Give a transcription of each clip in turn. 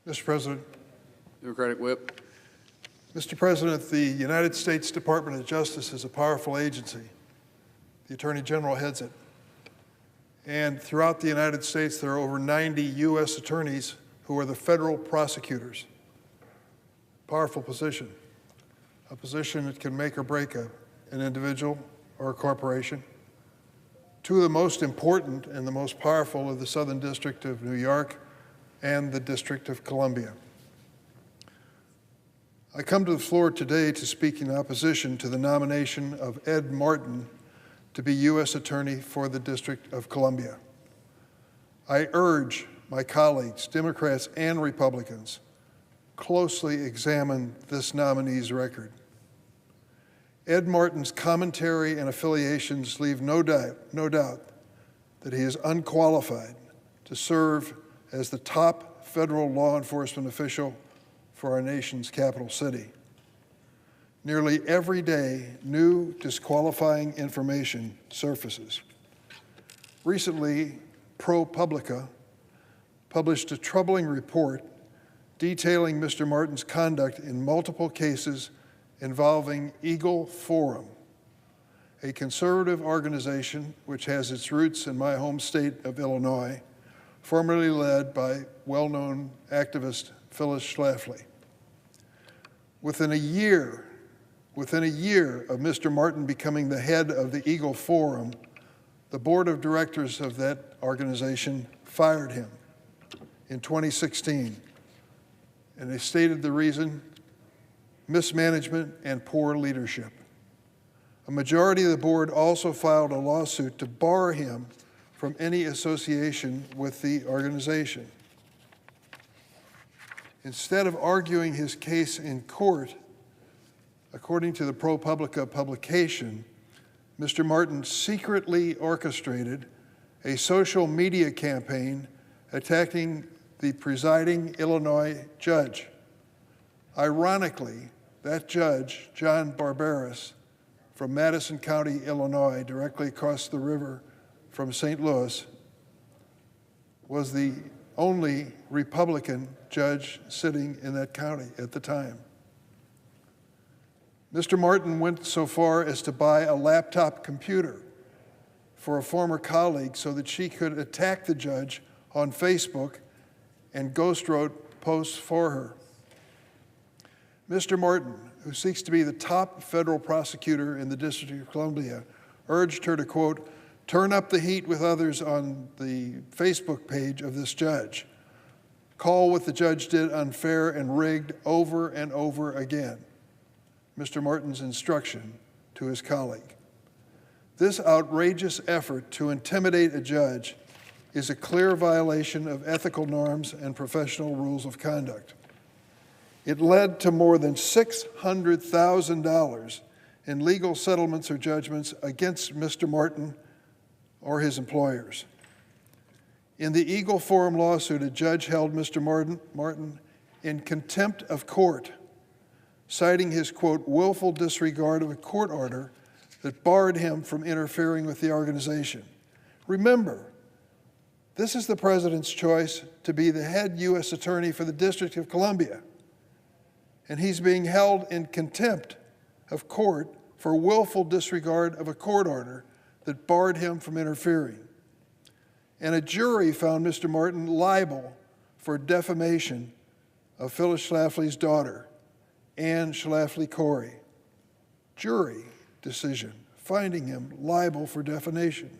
Mr. President. Democratic Whip. Mr. President, the United States Department of Justice is a powerful agency. The Attorney General heads it. And throughout the United States, there are over 90 U.S. attorneys who are the federal prosecutors. Powerful position. A position that can make or break an individual or a corporation. Two of the most important and the most powerful are the Southern District of New York and the District of Columbia. I come to the floor today to speak in opposition to the nomination of Ed Martin to be U.S. Attorney for the District of Columbia. I urge my colleagues, Democrats and Republicans, closely examine this nominee's record. Ed Martin's commentary and affiliations leave no doubt that he is unqualified to serve as the top federal law enforcement official for our nation's capital city. Nearly every day, new disqualifying information surfaces. Recently, ProPublica published a troubling report detailing Mr. Martin's conduct in multiple cases involving Eagle Forum, a conservative organization which has its roots in my home state of Illinois, formerly led by well-known activist Phyllis Schlafly. Within a year of Mr. Martin becoming the head of the Eagle Forum, the board of directors of that organization fired him in 2016. And they stated the reason: mismanagement and poor leadership. A majority of the board also filed a lawsuit to bar him from any association with the organization. Instead of arguing his case in court, according to the ProPublica publication, Mr. Martin secretly orchestrated a social media campaign attacking the presiding Illinois judge. Ironically, that judge, John Barbaras, from Madison County, Illinois, directly across the river from St. Louis, was the only Republican judge sitting in that county at the time. Mr. Martin went so far as to buy a laptop computer for a former colleague so that she could attack the judge on Facebook and ghost wrote posts for her. Mr. Martin, who seeks to be the top federal prosecutor in the District of Columbia, urged her to, quote, turn up the heat with others on the Facebook page of this judge. Call what the judge did unfair and rigged over and over again. Mr. Martin's instruction to his colleague. This outrageous effort to intimidate a judge is a clear violation of ethical norms and professional rules of conduct. It led to more than $600,000 in legal settlements or judgments against Mr. Martin or his employers. In the Eagle Forum lawsuit, a judge held Mr. Martin in contempt of court, citing his, quote, willful disregard of a court order that barred him from interfering with the organization. Remember, this is the president's choice to be the head U.S. attorney for the District of Columbia, and he's being held in contempt of court for willful disregard of a court order that barred him from interfering. And a jury found Mr. Martin liable for defamation of Phyllis Schlafly's daughter, Ann Schlafly Corey. Jury decision finding him liable for defamation.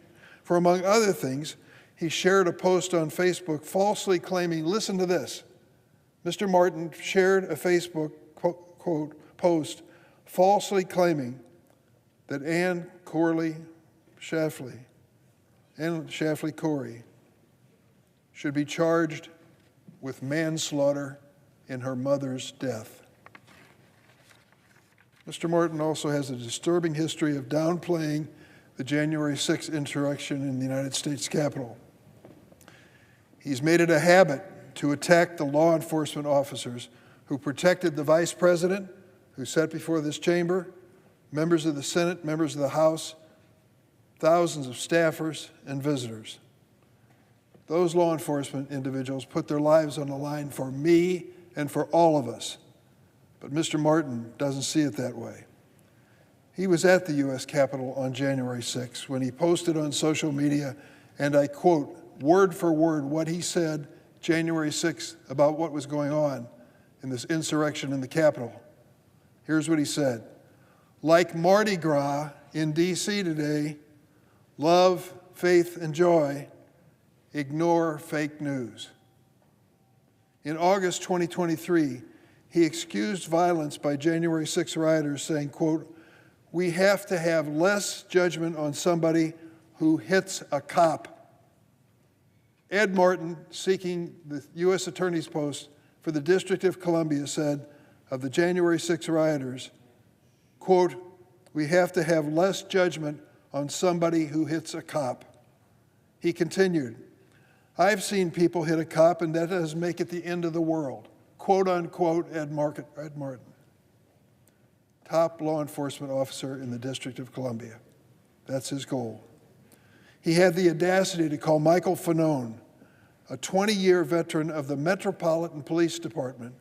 For among other things, he shared a post on Facebook falsely claiming, listen to this, Mr. Martin shared a Facebook quote post falsely claiming that Ann Schlafly Corey should be charged with manslaughter in her mother's death. Mr. Martin also has a disturbing history of downplaying the January 6th insurrection in the United States Capitol. He's made it a habit to attack the law enforcement officers who protected the vice president, who sat before this chamber, members of the Senate, members of the House, thousands of staffers and visitors. Those law enforcement individuals put their lives on the line for me and for all of us. But Mr. Martin doesn't see it that way. He was at the U.S. Capitol on January 6 when he posted on social media, and I quote, word for word, what he said January 6th about what was going on in this insurrection in the Capitol. Here's what he said. Like Mardi Gras in D.C. today, love, faith, and joy, ignore fake news. In August 2023, he excused violence by January 6 rioters saying, quote, we have to have less judgment on somebody who hits a cop. Ed Martin, seeking the U.S. Attorney's post for the District of Columbia, said of the January 6 rioters, quote, we have to have less judgment on somebody who hits a cop. He continued, I've seen people hit a cop and that doesn't make it the end of the world. Quote unquote, Ed Martin, top law enforcement officer in the District of Columbia. That's his goal. He had the audacity to call Michael Fanone, a 20-year veteran of the Metropolitan Police Department,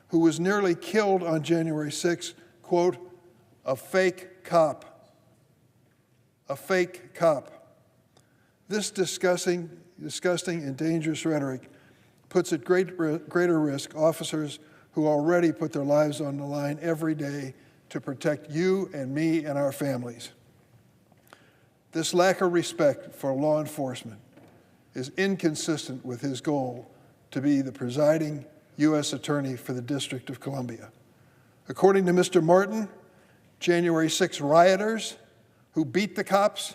who was nearly killed on January 6th, quote, a fake cop. A fake cop. This disgusting and dangerous rhetoric puts at greater risk officers who already put their lives on the line every day to protect you and me and our families. This lack of respect for law enforcement is inconsistent with his goal to be the presiding U.S. Attorney for the District of Columbia. According to Mr. Martin, January 6 rioters who beat the cops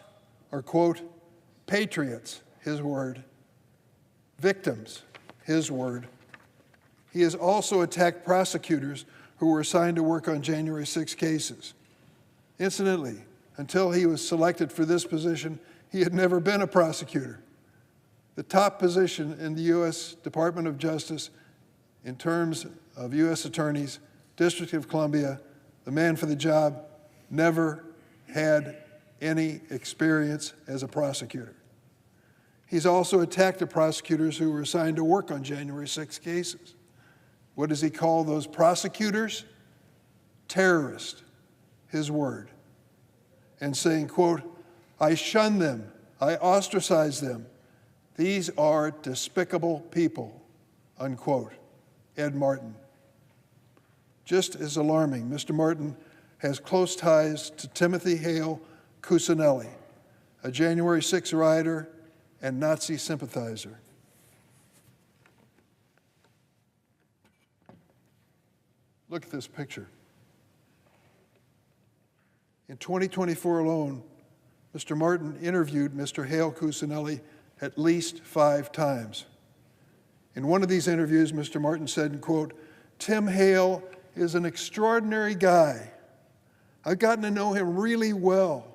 are, quote, patriots, his word, victims, his word. He has also attacked prosecutors who were assigned to work on January 6 cases. Incidentally, until he was selected for this position, he had never been a prosecutor. The top position in the U.S. Department of Justice in terms of U.S. attorneys, District of Columbia, the man for the job, never had any experience as a prosecutor. He's also attacked the prosecutors who were assigned to work on January 6 cases. What does he call those prosecutors? Terrorists, his word. And saying, quote, I shun them, I ostracize them. These are despicable people, unquote. Ed Martin. Just as alarming, Mr. Martin has close ties to Timothy Hale Cuccinelli, a January 6 rioter and Nazi sympathizer. Look at this picture. In 2024 alone, Mr. Martin interviewed Mr. Hale Cuccinelli at least 5 times. In one of these interviews, Mr. Martin said, quote, Tim Hale is an extraordinary guy. I've gotten to know him really well.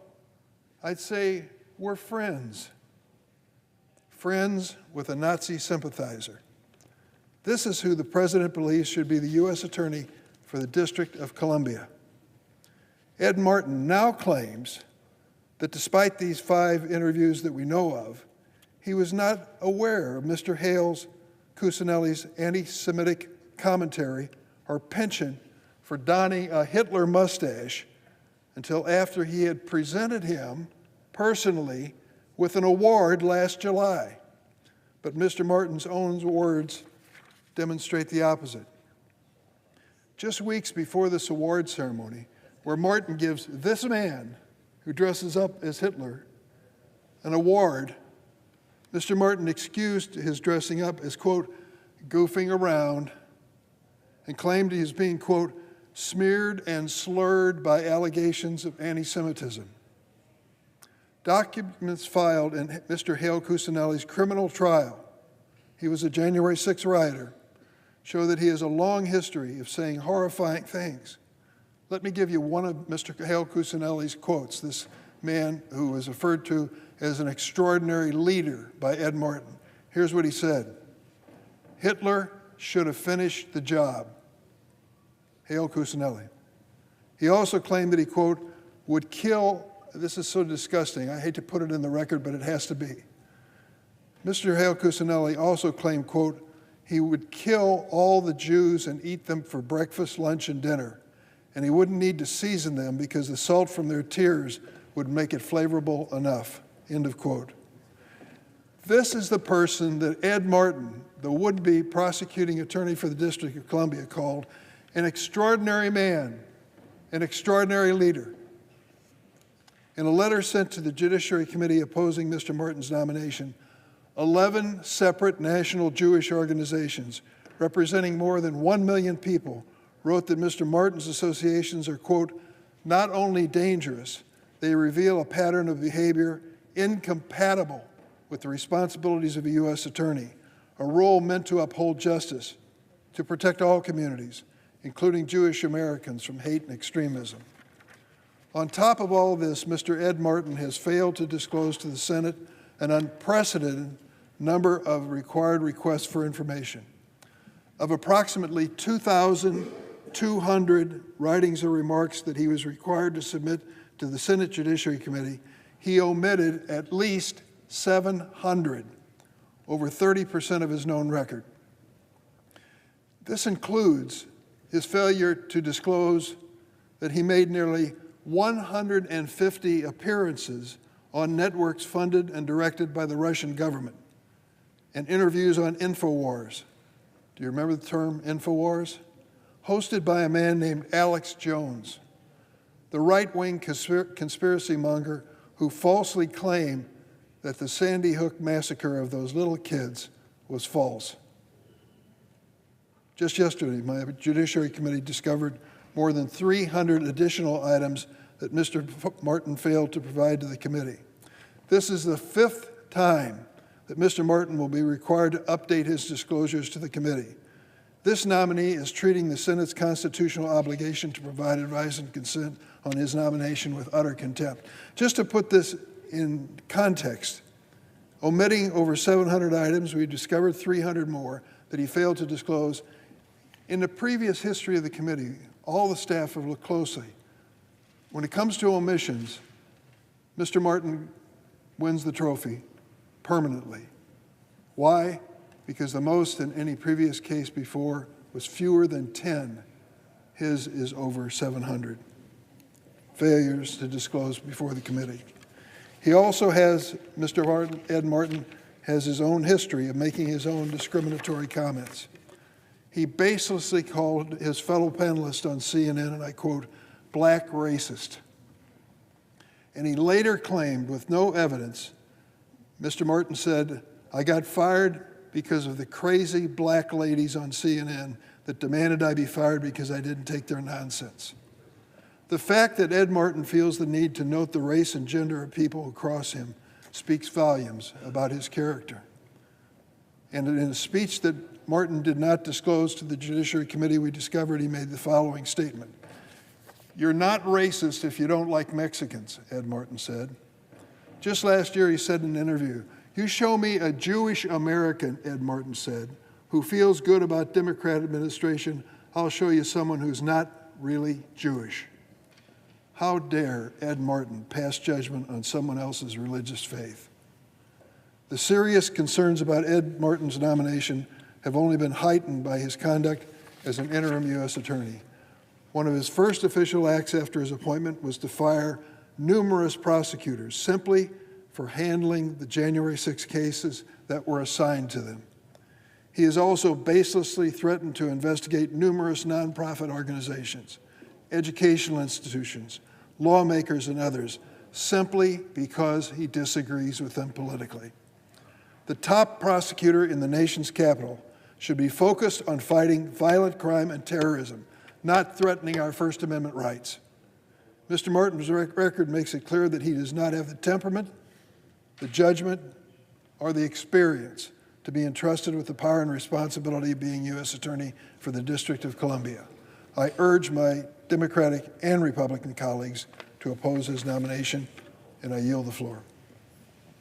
I'd say we're friends. Friends with a Nazi sympathizer. This is who the president believes should be the U.S. Attorney for the District of Columbia. Ed Martin now claims that despite these 5 interviews that we know of, he was not aware of Mr. Hale Cuccinelli's anti-Semitic commentary or penchant for donning a Hitler mustache until after he had presented him personally with an award last July. But Mr. Martin's own words demonstrate the opposite. Just weeks before this award ceremony, where Martin gives this man, who dresses up as Hitler, an award, Mr. Martin excused his dressing up as, quote, goofing around, and claimed he was being, quote, smeared and slurred by allegations of anti-Semitism. Documents filed in Mr. Hale Cuccinelli's criminal trial, he was a January 6 rioter, show that he has a long history of saying horrifying things. Let me give you one of Mr. Hale Cuccinelli's quotes, this man who was referred to as an extraordinary leader by Ed Martin. Here's what he said. Hitler should have finished the job. Hale Cuccinelli. He also claimed that he, quote, would kill, this is so disgusting, I hate to put it in the record, but it has to be. Mr. Hale Cusinelli also claimed, quote, he would kill all the Jews and eat them for breakfast, lunch, and dinner, and he wouldn't need to season them because the salt from their tears would make it flavorful enough, end of quote. This is the person that Ed Martin, the would-be prosecuting attorney for the District of Columbia, called an extraordinary man, an extraordinary leader. In a letter sent to the Judiciary Committee opposing Mr. Martin's nomination, 11 separate national Jewish organizations representing more than 1 million people wrote that Mr. Martin's associations are, quote, not only dangerous, they reveal a pattern of behavior incompatible with the responsibilities of a U.S. attorney, a role meant to uphold justice, to protect all communities, including Jewish Americans, from hate and extremism. On top of all of this, Mr. Ed Martin has failed to disclose to the Senate an unprecedented number of required requests for information. Of approximately 2,200 writings or remarks that he was required to submit to the Senate Judiciary Committee, he omitted at least 700, over 30% of his known record. This includes his failure to disclose that he made nearly 150 appearances on networks funded and directed by the Russian government, and interviews on InfoWars. Do you remember the term InfoWars? Hosted by a man named Alex Jones, the right-wing conspiracy monger who falsely claimed that the Sandy Hook massacre of those little kids was false. Just yesterday, my Judiciary Committee discovered more than 300 additional items that Mr. Martin failed to provide to the committee. This is the 5th time that Mr. Martin will be required to update his disclosures to the committee. This nominee is treating the Senate's constitutional obligation to provide advice and consent on his nomination with utter contempt. Just to put this in context, omitting over 700 items, we discovered 300 more that he failed to disclose. In the previous history of the committee, all the staff have looked closely. When it comes to omissions, Mr. Martin wins the trophy permanently. Why? Because the most in any previous case before was fewer than 10. His is over 700 failures to disclose before the committee. He also has, Ed Martin has his own history of making his own discriminatory comments. He baselessly called his fellow panelist on CNN, and I quote, black racist. And he later claimed, with no evidence, Mr. Martin said, I got fired because of the crazy black ladies on CNN that demanded I be fired because I didn't take their nonsense. The fact that Ed Martin feels the need to note the race and gender of people who cross him speaks volumes about his character. And in a speech that Martin did not disclose to the Judiciary Committee, we discovered he made the following statement. You're not racist if you don't like Mexicans, Ed Martin said. Just last year, he said in an interview, you show me a Jewish American, Ed Martin said, who feels good about Democrat administration, I'll show you someone who's not really Jewish. How dare Ed Martin pass judgment on someone else's religious faith? The serious concerns about Ed Martin's nomination have only been heightened by his conduct as an interim U.S. attorney. One of his first official acts after his appointment was to fire numerous prosecutors simply for handling the January 6 cases that were assigned to them. He has also baselessly threatened to investigate numerous nonprofit organizations, educational institutions, lawmakers, and others, simply because he disagrees with them politically. The top prosecutor in the nation's capital should be focused on fighting violent crime and terrorism, not threatening our First Amendment rights. Mr. Martin's record makes it clear that he does not have the temperament, the judgment, or the experience to be entrusted with the power and responsibility of being U.S. Attorney for the District of Columbia. I urge my Democratic and Republican colleagues to oppose his nomination, and I yield the floor.